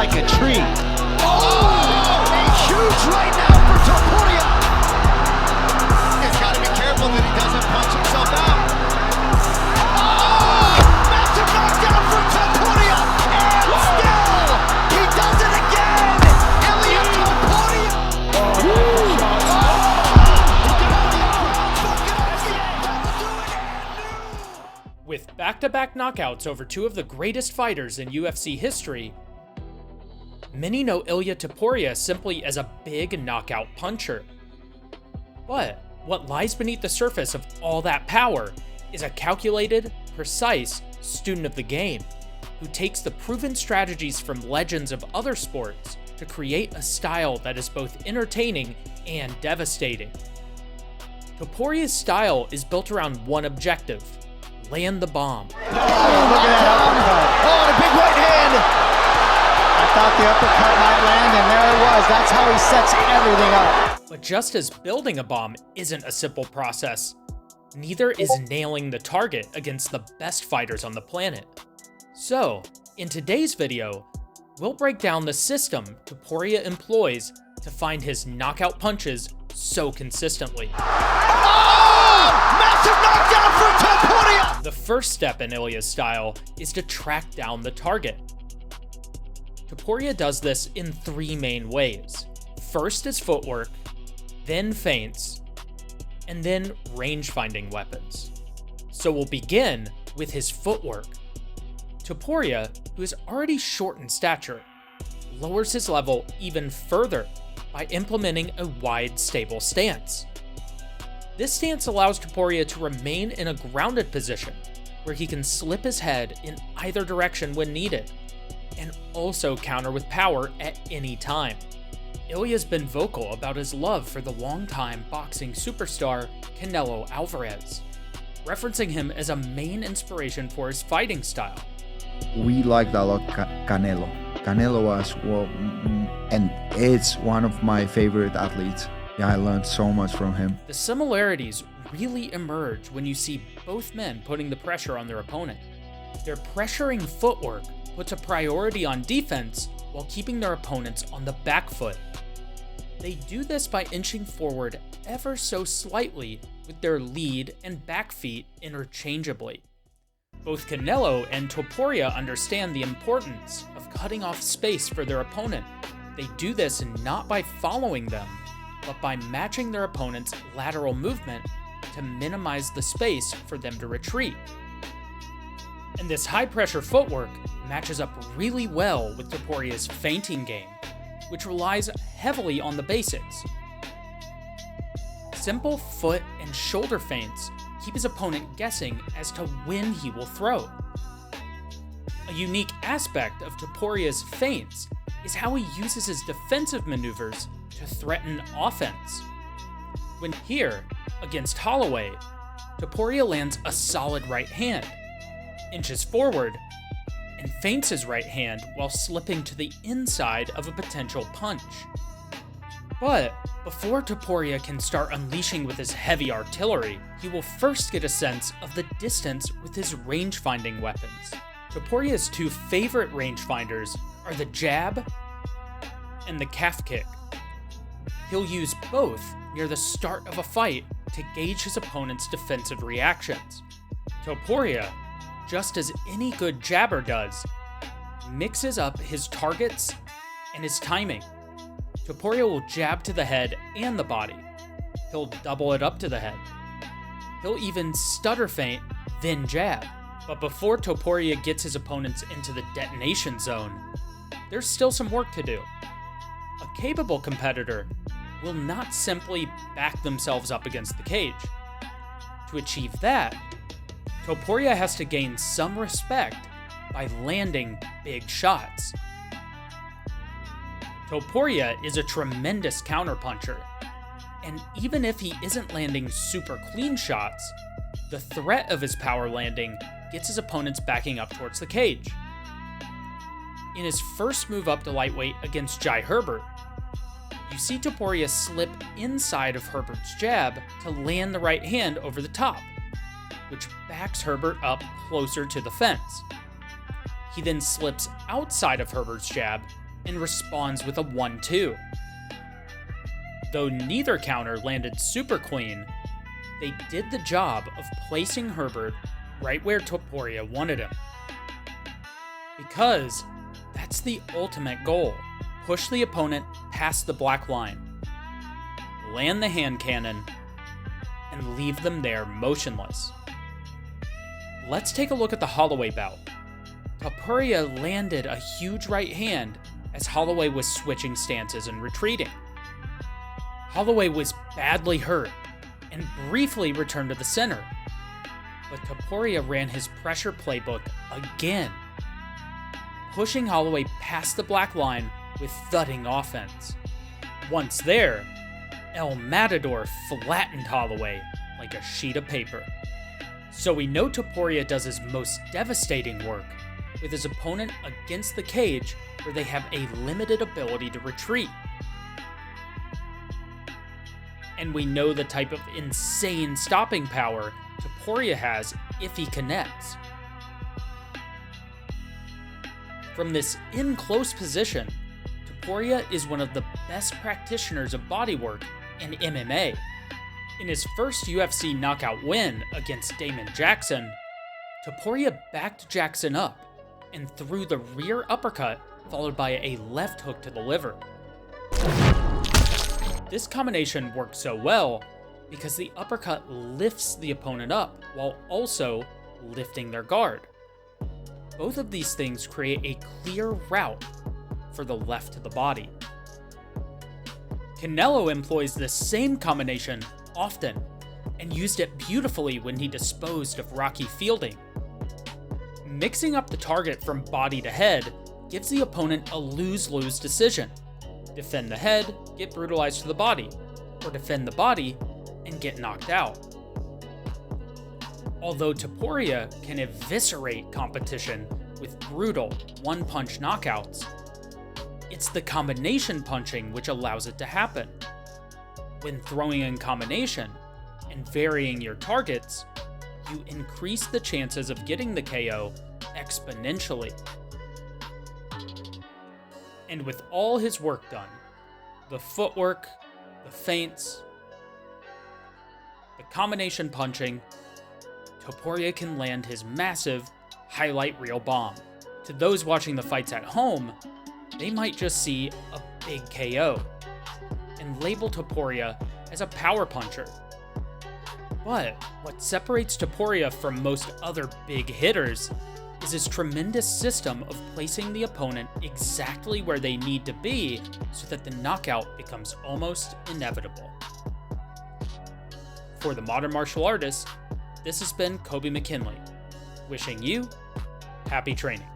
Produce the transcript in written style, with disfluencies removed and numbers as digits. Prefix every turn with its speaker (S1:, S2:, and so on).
S1: like a tree.
S2: Oh! A huge right now for Topuria. He's got to be careful that he doesn't punch himself out. Oh! Massive knockdown for Topuria. And still, he does it again. Ilia Topuria.
S3: With back-to-back knockouts over two of the greatest fighters in UFC history, many know Ilia Topuria simply as a big knockout puncher. But what lies beneath the surface of all that power is a calculated, precise student of the game who takes the proven strategies from legends of other sports to create a style that is both entertaining and devastating. Topuria's style is built around one objective: land the bomb.
S1: Oh, look at that uppercut.
S2: Oh, and a big right hand.
S1: I thought the uppercut might land, and there it was. That's how he sets everything up.
S3: But just as building a bomb isn't a simple process, neither is nailing the target against the best fighters on the planet. So, in today's video, we'll break down the system Topuria employs to find his knockout punches so consistently.
S2: Massive knockdown for Topuria!
S3: The first step in Ilia's style is to track down the target. Topuria does this in three main ways. First is footwork, then feints, and then range-finding weapons. So we'll begin with his footwork. Topuria, who is already short in stature, lowers his level even further by implementing a wide, stable stance. This stance allows Topuria to remain in a grounded position where he can slip his head in either direction when needed, and also counter with power at any time. Ilia's been vocal about his love for the longtime boxing superstar Connell Alvarez, referencing him as a main inspiration for his fighting style.
S4: We liked a lot Canelo. Canelo was, well, and it's one of my favorite athletes. Yeah, I learned so much from him.
S3: The similarities really emerge when you see both men putting the pressure on their opponent. Their pressuring footwork puts a priority on defense while keeping their opponents on the back foot. They do this by inching forward ever so slightly with their lead and back feet interchangeably. Both Canelo and Topuria understand the importance of cutting off space for their opponent. They do this not by following them, but by matching their opponent's lateral movement to minimize the space for them to retreat. And this high-pressure footwork matches up really well with Topuria's feinting game, which relies heavily on the basics. Simple foot and shoulder feints keep his opponent guessing as to when he will throw. A unique aspect of Topuria's feints is how he uses his defensive maneuvers to threaten offense. When here, against Holloway, Topuria lands a solid right hand, inches forward, and feints his right hand while slipping to the inside of a potential punch. But before Topuria can start unleashing with his heavy artillery, he will first get a sense of the distance with his range-finding weapons. Topuria's two favorite rangefinders are the jab and the calf kick. He'll use both near the start of a fight to gauge his opponent's defensive reactions. Topuria, just as any good jabber does, mixes up his targets and his timing. Topuria will jab to the head and the body. He'll double it up to the head. He'll even stutter feint, then jab. But before Topuria gets his opponents into the detonation zone, there's still some work to do. A capable competitor will not simply back themselves up against the cage. To achieve that, Topuria has to gain some respect by landing big shots. Topuria is a tremendous counterpuncher, and even if he isn't landing super clean shots, the threat of his power landing gets his opponents backing up towards the cage. In his first move up to lightweight against Jai Herbert, you see Topuria slip inside of Herbert's jab to land the right hand over the top, which backs Herbert up closer to the fence. He then slips outside of Herbert's jab and responds with a 1-2. Though neither counter landed super clean, they did the job of placing Herbert right where Topuria wanted him. Because that's the ultimate goal. Push the opponent past the black line, land the hand cannon, and leave them there motionless. Let's take a look at the Holloway bout. Topuria landed a huge right hand as Holloway was switching stances and retreating. Holloway was badly hurt and briefly returned to the center, but Topuria ran his pressure playbook again, pushing Holloway past the black line with thudding offense. Once there, El Matador flattened Holloway like a sheet of paper. So we know Topuria does his most devastating work with his opponent against the cage where they have a limited ability to retreat. And we know the type of insane stopping power Topuria has if he connects. From this in-close position, Topuria is one of the best practitioners of bodywork in MMA. In his first UFC knockout win against Damon Jackson, Topuria backed Jackson up and threw the rear uppercut followed by a left hook to the liver. This combination worked so well because the uppercut lifts the opponent up while also lifting their guard. Both of these things create a clear route for the left to the body. Canelo employs this same combination often and used it beautifully when he disposed of Rocky Fielding. Mixing up the target from body to head gives the opponent a lose-lose decision. Defend the head, get brutalized to the body, or defend the body and get knocked out. Although Topuria can eviscerate competition with brutal one-punch knockouts, it's the combination punching which allows it to happen. When throwing in combination and varying your targets, you increase the chances of getting the KO exponentially. And with all his work done, the footwork, the feints, the combination punching, Topuria can land his massive highlight reel bomb. To those watching the fights at home, they might just see a big KO and label Topuria as a power puncher. But what separates Topuria from most other big hitters is his tremendous system of placing the opponent exactly where they need to be so that the knockout becomes almost inevitable. For the Modern Martial Artist, this has been Coby McKinley, wishing you happy training.